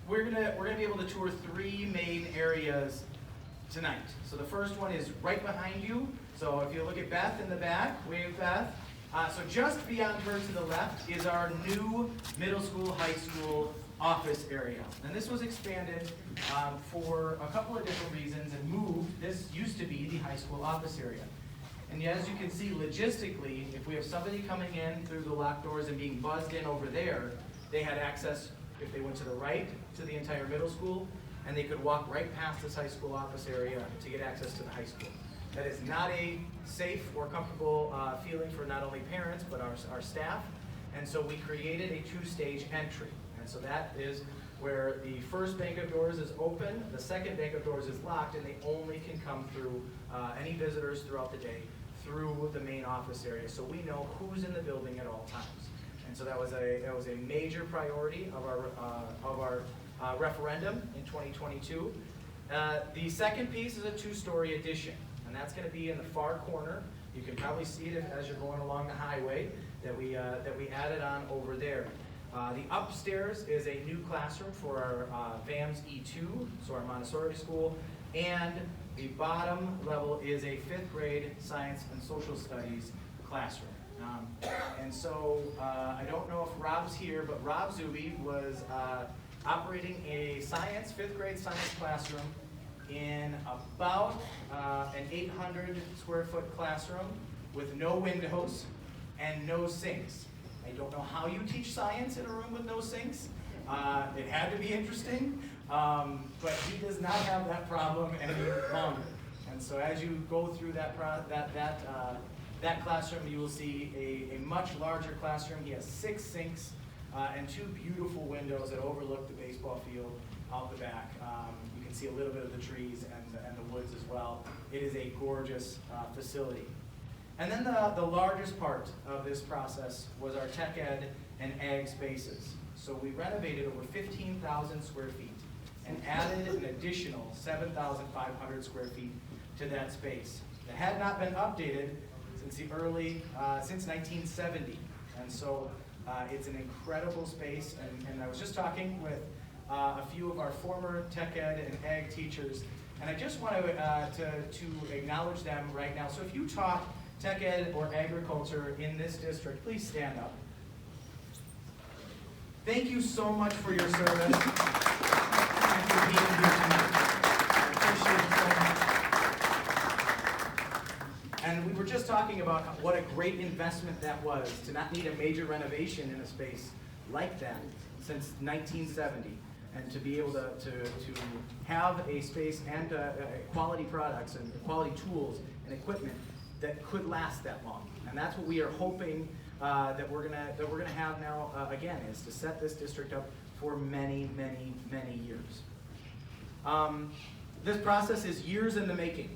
We're gonna be able to tour three main areas tonight. So the first one is right behind you. So if you look at Beth in the back, wave Beth. So just beyond her to the left is our new middle school, high school office area. And this was expanded for a couple of different reasons and moved. This used to be the high school office area. And as you can see, logistically, if we have somebody coming in through the locked doors and being buzzed in over there, they had access, if they went to the right, to the entire middle school, and they could walk right past this high school office area to get access to the high school. That is not a safe or comfortable feeling for not only parents, but our staff. And so we created a two-stage entry. And so that is where the first bank of doors is open, the second bank of doors is locked, and they only can come through any visitors throughout the day through the main office area. So we know who's in the building at all times. And so that was a major priority of our referendum in 2022. The second piece is a two-story addition. And that's going to be in the far corner. You can probably see it as you're going along the highway that we added on over there. The upstairs is a new classroom for our VAMS E2, so our Montessori school, and the bottom level is a 5th grade science and social studies classroom. And so I don't know if Rob's here, but Rob Zuby was operating a 5th grade science classroom in about an 800 square foot classroom with no windows and no sinks. I don't know how you teach science in a room with no sinks. It had to be interesting, but he does not have that problem any longer. And so as you go through that classroom, you will see a much larger classroom. He has 6 sinks and 2 beautiful windows that overlook the baseball field out the back. You can see a little bit of the trees and the woods as well. It is a gorgeous facility. And then the largest part of this process was our tech ed and ag spaces. So we renovated over 15,000 square feet and added an additional 7,500 square feet to that space. It had not been updated since since 1970. And so it's an incredible space. And I was just talking with a few of our former tech ed and ag teachers, and I just want to acknowledge them right now. So if you taught tech ed or agriculture in this district, please stand up. Thank you so much for your service and for being here tonight. I appreciate it so much. And we were just talking about what a great investment that was to not need a major renovation in a space like that since 1970. And to be able to have a space and quality products and quality tools and equipment that could last that long. And that's what we are hoping that we're gonna have now again, is to set this district up for many, many, many years. This process is years in the making.